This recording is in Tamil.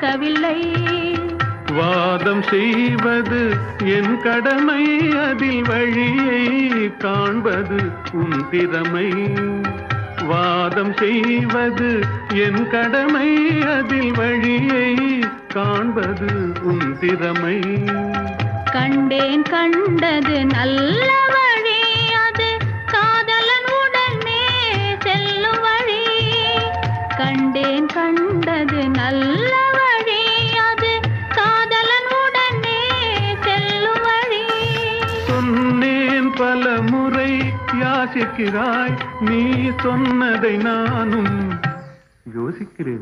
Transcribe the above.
தோன்றவில்லை. வாதம் செய்வது என் கடமை, அதில் வழியை காண்பது உன் திறமை. வாதம் செய்வது என் கடமை, அதில் வழியை காண்பது உன் திறமை. கண்டேன் கண்டது நல்ல வழி, அது காதலன் உடனே செல்லும் வழி. கண்டேன் கண்டது நல்ல வழி, அது காதலன் உடனே செல்லும் வழி. சொன்னேன் பல முறை யாசிக்கிறாய், நீ சொன்னதை நானும் யோசிக்கிறேன்.